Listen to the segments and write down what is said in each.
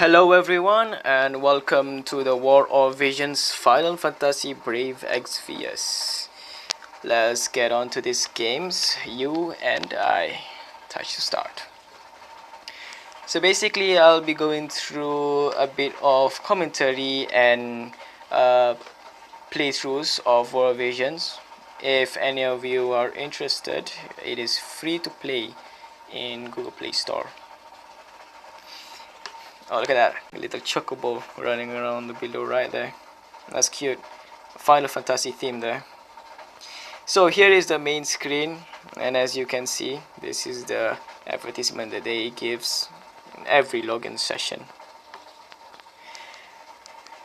Hello everyone and welcome to the War of Visions Final Fantasy Brave Exvius. Let's get on to these games, you and I. Touch to start. So basically I'll be going through a bit of commentary and playthroughs of War of Visions. If any of you are interested, it is free to play in Google Play Store. Oh, look at that. A little chocobo running around the below right there. That's cute. Final Fantasy theme there. So here is the main screen, and as you can see, this is the advertisement that they gives in every login session.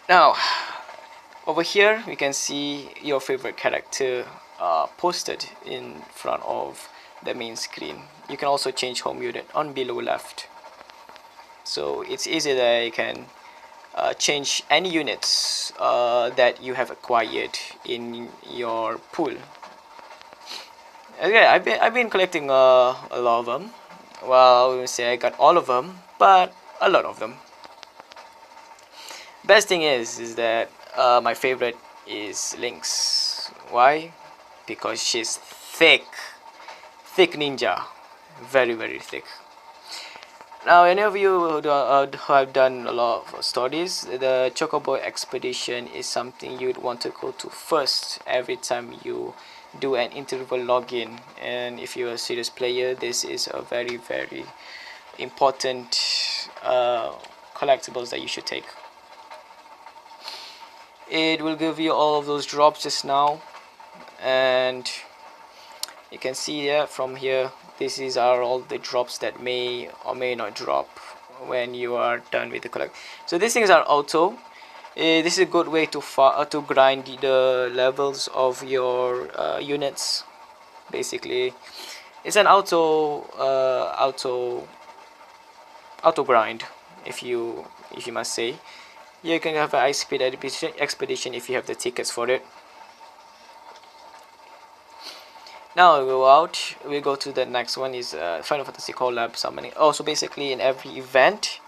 Now, over here we can see your favorite character posted in front of the main screen. You can also change home unit on below left. So it's easy that you can change any units that you have acquired in your pool. Okay, I've been collecting a lot of them. Well, I wouldn't say I got all of them, but a lot of them. Best thing is that my favorite is Lynx. Why? Because she's thick ninja, very thick. Now, any of you who have done a lot of studies, the Chocobo Expedition is something you'd want to go to first every time you do an interval login. And if you're a serious player, this is a very important collectibles that you should take. It will give you all of those drops just now, and you can see that from here. These are all the drops that may or may not drop when you are done with the collect. So these things are auto. This is a good way to grind the levels of your units. Basically, it's an auto grind, if you must say. You can have an ice speed expedition if you have the tickets for it. Now we go out, we go to the next one is Final Fantasy Collab Summoning. So basically in every event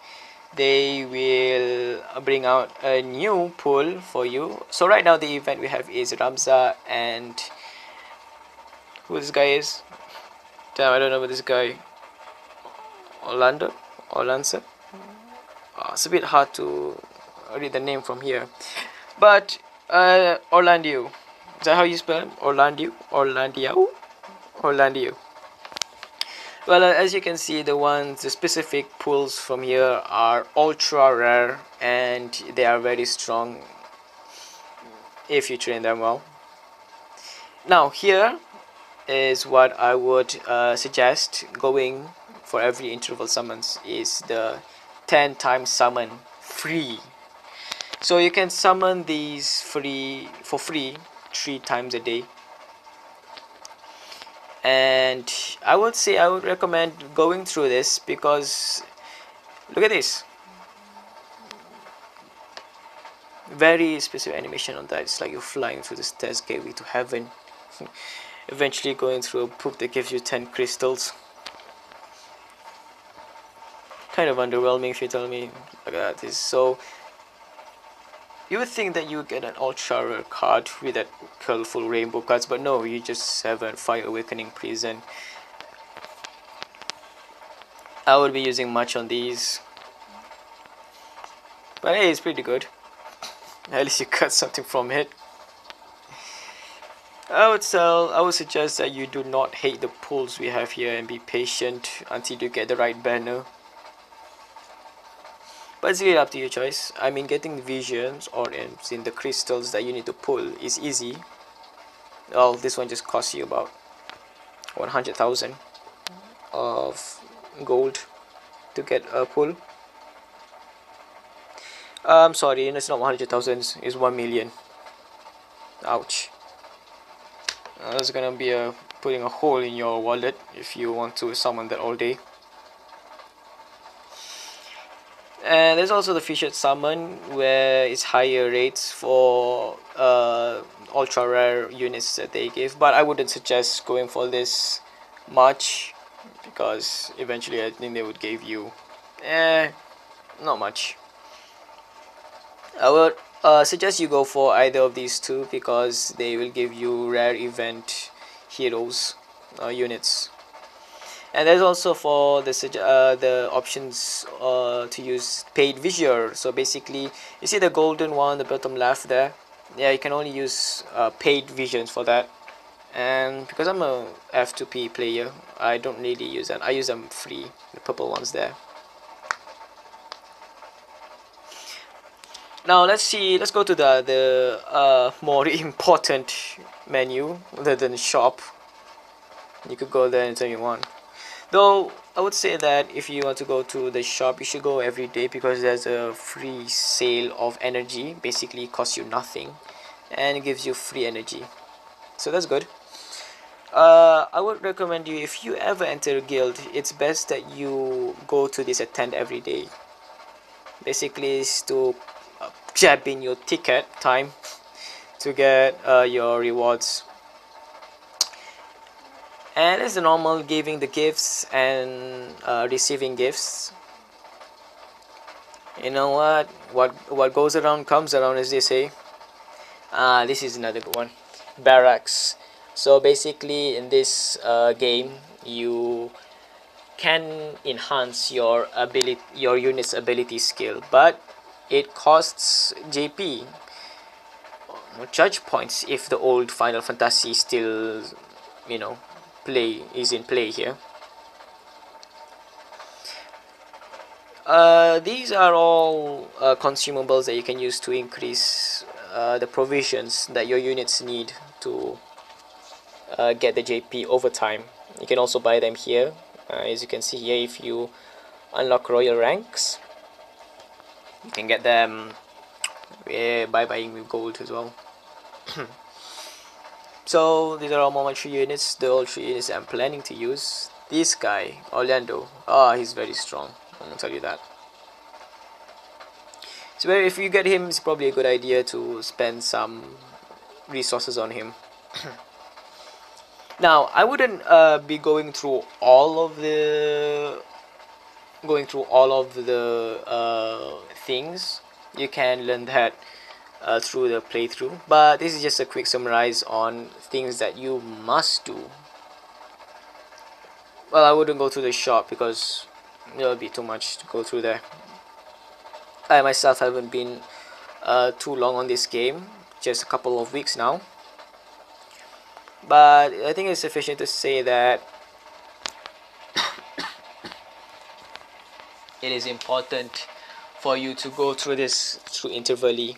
they will bring out a new pool for you. So right now the event we have is Ramza and who this guy is? Damn, I don't know what this guy. Orlando? It's a bit hard to read the name from here. But Orlandio. Is that how you spell it? Orlandio? Well, as you can see, the specific pulls from here are ultra rare and they are very strong if you train them well. Now here is what I would suggest going for every interval summons is the 10 times summon free. So you can summon these for free 3 times a day. And I would recommend going through this because look at this, very specific animation on that. It's like you're flying through the stairs gateway to heaven, eventually going through a poop that gives you 10 crystals. Kind of underwhelming if you tell me. Look at this. So you would think that you get an ultra rare card with that colorful rainbow cards, but no, you just have a Fire Awakening Prison. I would be using much on these, but hey, it's pretty good. At least you got something from it. I would suggest that you do not hate the pulls we have here and be patient until you get the right banner. But it's really up to your choice. I mean, getting visions or in the crystals that you need to pull is easy. Well, this one just costs you about 100,000 of gold to get a pull. I'm sorry, it's not 100,000, it's 1 million. Ouch. That's gonna be putting a hole in your wallet if you want to summon that all day. And there's also the featured summon where it's higher rates for ultra rare units that they give, but I wouldn't suggest going for this much because eventually I think they would give you not much. I would suggest you go for either of these two because they will give you rare event heroes units. And there's also for the options to use paid vizier. So basically, you see the golden one, the bottom left there. Yeah, you can only use paid visions for that. And because I'm a F2P player, I don't really use them. I use them free, the purple ones there. Now let's go to the more important menu other than shop. You could go there anytime you want. Though I would say that if you want to go to the shop, you should go every day because there's a free sale of energy. Basically, it costs you nothing and it gives you free energy. So that's good. I would recommend you, if you ever enter a guild, it's best that you go to this attend every day. Basically, is to jab in your ticket time to get your rewards. And it's the normal giving the gifts and receiving gifts. You know what goes around comes around, as they say. This is another good one, barracks. So basically in this game you can enhance your unit's ability skill, but it costs JP, judge points, if the old Final Fantasy still, you know, is in play here. These are all consumables that you can use to increase the provisions that your units need to get the JP over time. You can also buy them here. As you can see here, if you unlock royal ranks, you can get them by buying with gold as well. So these are all my 3 units. The all 3 units I'm planning to use. This guy, Orlando, he's very strong, I'm gonna tell you that. So if you get him, it's probably a good idea to spend some resources on him. Now I wouldn't be going through all of the things. You can learn that through the playthrough, but this is just a quick summarize on things that you must do. Well, I wouldn't go to the shop because it would be too much to go through there. I myself haven't been too long on this game, just a couple of weeks now, but I think it's sufficient to say that it is important for you to go through this through interval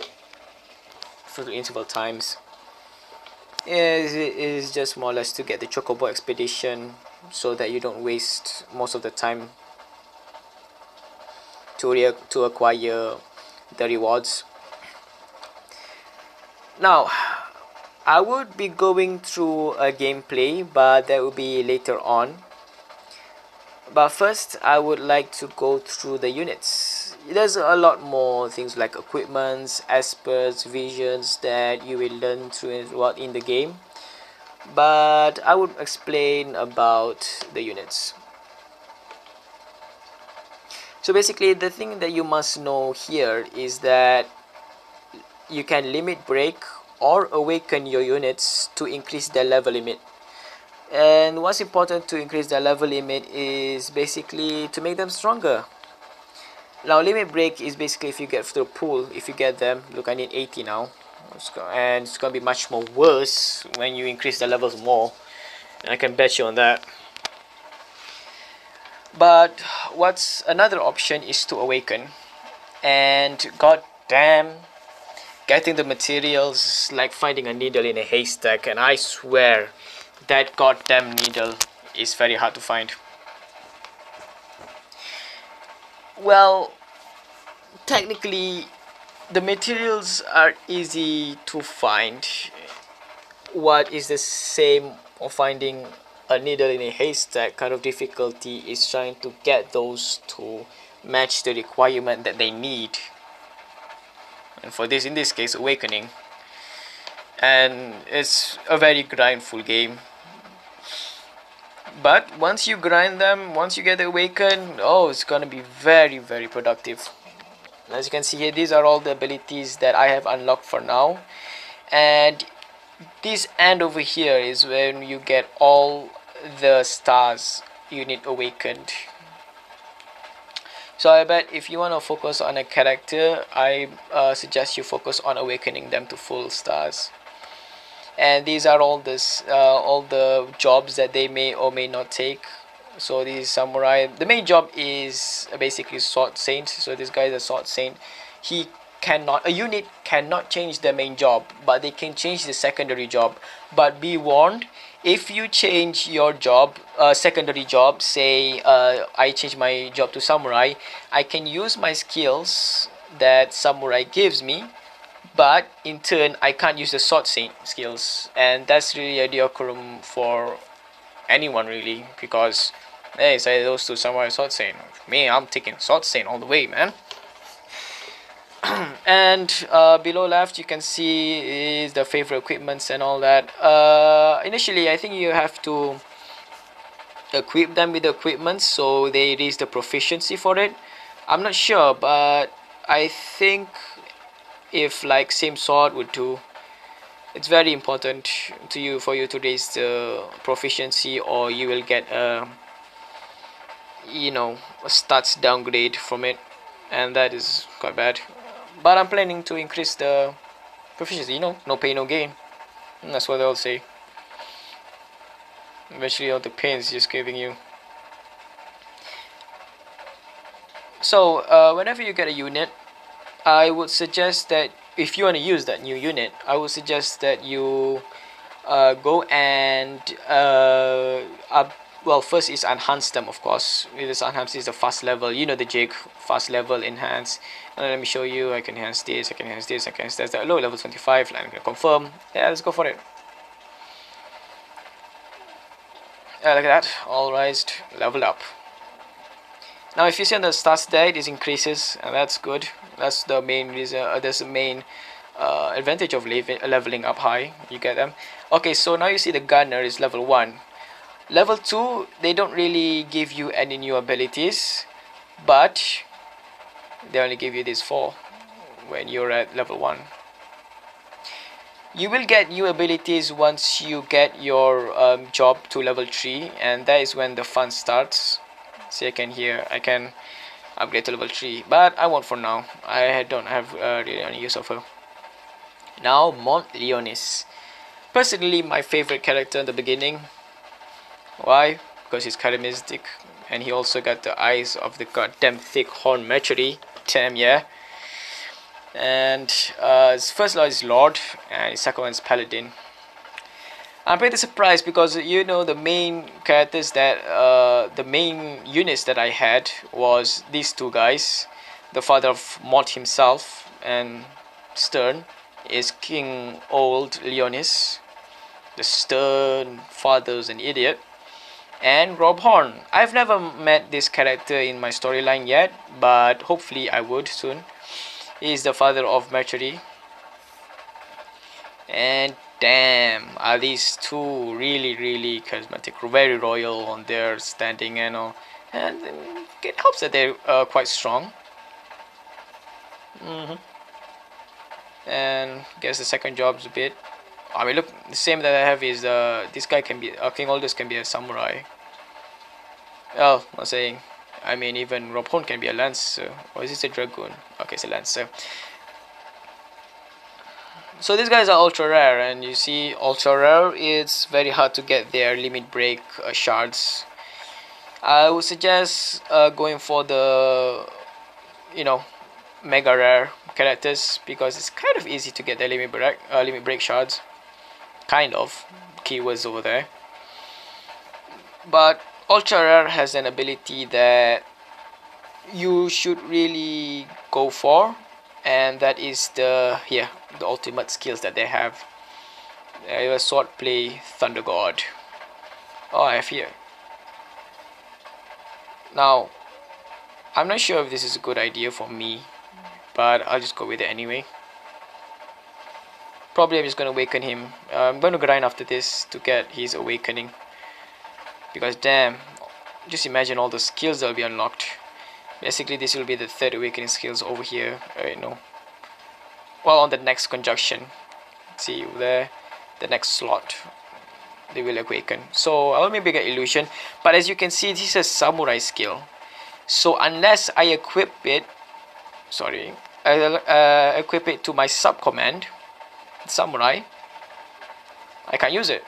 times. It is just more or less to get the Chocobo expedition so that you don't waste most of the time to acquire the rewards. Now I would be going through a gameplay, but that will be later on. But first I would like to go through the units. There's a lot more things like equipments, aspects, visions that you will learn throughout in the game, but I would explain about the units. So basically the thing that you must know here is that you can limit break or awaken your units to increase their level limit. And what's important to increase their level limit is basically to make them stronger. Now limit break is basically if you get through the pool, if you get them, look, I need 80 now, and it's gonna be much more worse when you increase the levels more, and I can bet you on that. But what's another option is to awaken, and god damn, getting the materials is like finding a needle in a haystack, and I swear that goddamn needle is very hard to find. Well, technically the materials are easy to find. What is the same of finding a needle in a haystack kind of difficulty is trying to get those to match the requirement that they need, and for this, in this case, awakening. And it's a very grindful game, but once you grind them, once you get awakened, oh, it's gonna be very, very productive. As you can see here, these are all the abilities that I have unlocked for now, and this end over here is when you get all the stars unit awakened. So I bet if you want to focus on a character, I suggest you focus on awakening them to full stars. And these are all the jobs that they may or may not take. So this samurai, the main job is basically sword saint. So this guy is a sword saint. He cannot, a unit cannot change the main job, but they can change the secondary job. But be warned, if you change your job, secondary job, say I change my job to samurai, I can use my skills that samurai gives me, but in turn I can't use the sword saint skills, and that's really a decorum for anyone really, because hey, say those two samurai sword saint, me, I'm taking sword saint all the way, man. And below left you can see is the favorite equipments and all that. Initially I think you have to equip them with the equipment so they raise the proficiency for it. I'm not sure, but I think if like same sword would do, it's very important to you for you to raise the proficiency, or you will get a, you know, a stats downgrade from it, and that is quite bad. But I'm planning to increase the proficiency, you know, no pain no gain, and that's what they'll say. Eventually all the pain is just giving you. So whenever you get a unit, I would suggest that if you want to use that new unit, I would suggest that you go and well, first is enhance them, of course. This enhance is the fast level, you know, the jig, fast level enhance. And let me show you. I can enhance this, I can enhance this, I can enhance that. Low level 25, and I can confirm. Yeah, let's go for it. Look at that, all raised, leveled up. Now if you see on the stats there, it is increases, and that's good. That's the main reason, that's the main advantage of leveling up high. You get them. Okay, so now you see the gunner is level 1. Level 2, they don't really give you any new abilities, but they only give you these 4 when you're at level 1. You will get new abilities once you get your job to level 3, and that is when the fun starts. See, I can upgrade to level 3, but I won't for now. I don't have really any use of her. Now Mont Leonis, personally my favorite character in the beginning. Why? Because he's charismatic, and he also got the eyes of the goddamn thick horn Mercury. Damn, yeah. And his first lord is Lord, and his second one is Paladin. I'm pretty surprised because, you know, the main characters that the main units that I had was these two guys. The father of Mort himself and Stern is King Old Leonis. The Stern father's an idiot. And Rob Horn. I've never met this character in my storyline yet, but hopefully I would soon. He is the father of Mercury. And damn, are these two really charismatic, very royal on their standing and all. And it helps that they're quite strong. And guess the second job's a bit. I mean, look, the same that I have is this guy can be King Aldous can be a samurai. Oh, I'm saying, I mean, even Rob Horn can be a lancer. Or is this a dragoon? Okay, it's a lancer. So these guys are ultra rare, and you see, ultra rare, it's very hard to get their limit break shards. I would suggest going for the, you know, mega rare characters, because it's kind of easy to get their limit break shards. Kind of keywords over there. But ultra rare has an ability that you should really go for, and that is the ultimate skills that they have. A swordplay Thunder God. Oh, I have here. Now, I'm not sure if this is a good idea for me, but I'll just go with it anyway. Probably I'm just gonna awaken him. I'm gonna grind after this to get his awakening, because damn, just imagine all the skills that'll be unlocked. Basically this will be the third awakening skills over here, well, on the next conjunction. See there, the next slot they will awaken. So I'll maybe get illusion, but as you can see, this is a samurai skill, so unless I equip it, equip it to my sub command samurai, I can't use it.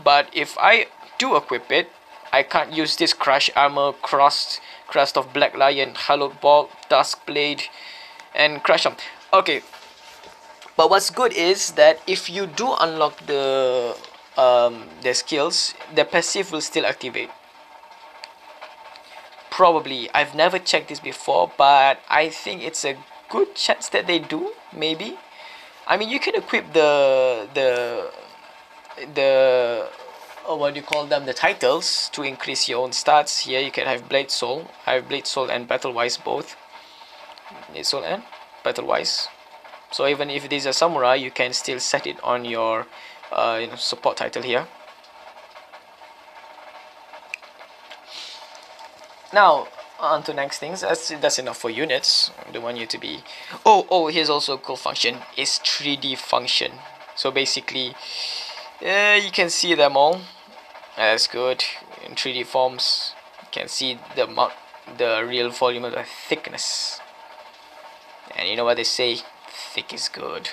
But if I do equip it, I can't use this crush armor, crest of black lion, hallowed bolt, dusk blade, and crush them. Okay, but what's good is that if you do unlock the skills, the passive will still activate. Probably, I've never checked this before, but I think it's a good chance that they do. Maybe, I mean, you can equip the what do you call them, the titles, to increase your own stats. Here you can have Blade Soul. I have Blade Soul and Battle Wise both. Blade Soul and Battle Wise. So even if it is a samurai, you can still set it on your support title here. Now on to next things. That's enough for units. I don't want you to be. Oh, here's also a cool function. It's 3D function. So basically, you can see them all. That's good. In 3D forms, you can see the real volume of the thickness. And you know what they say, thick is good.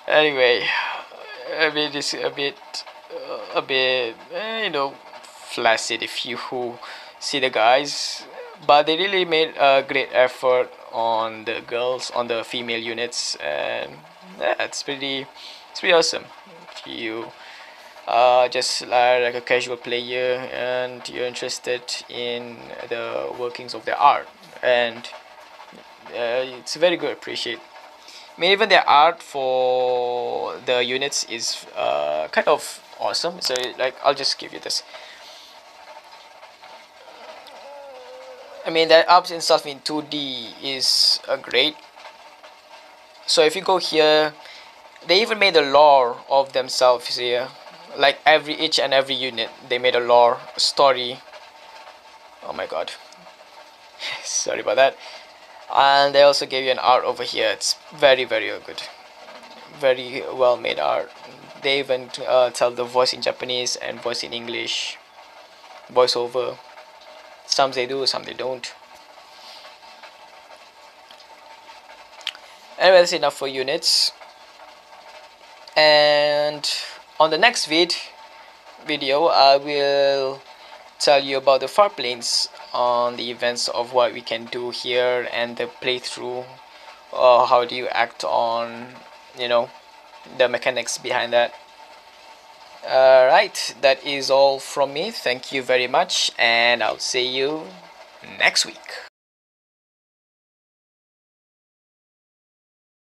Anyway, it's a bit flaccid if you see the guys, but they really made a great effort on the girls, on the female units, and yeah, it's pretty awesome. If you just like a casual player and you're interested in the workings of the art, and it's very good. Appreciate. I mean, even the art for the units is kind of awesome. So like, I'll just give you this. I mean, that art itself in 2D is great. So if you go here, they even made a lore of themselves here. Like each and every unit, they made a lore, a story. Oh my god. Sorry about that. And they also gave you an art over here. It's very good, very well made art. They even tell the voice in Japanese and voice in English, voiceover. Some they do, some they don't. Anyway, that's enough for units. And on the next video, I will tell you about the far planes, on the events of what we can do here, and the playthrough. How do you act on, the mechanics behind that. Right, that is all from me. Thank you very much, and I'll see you next week.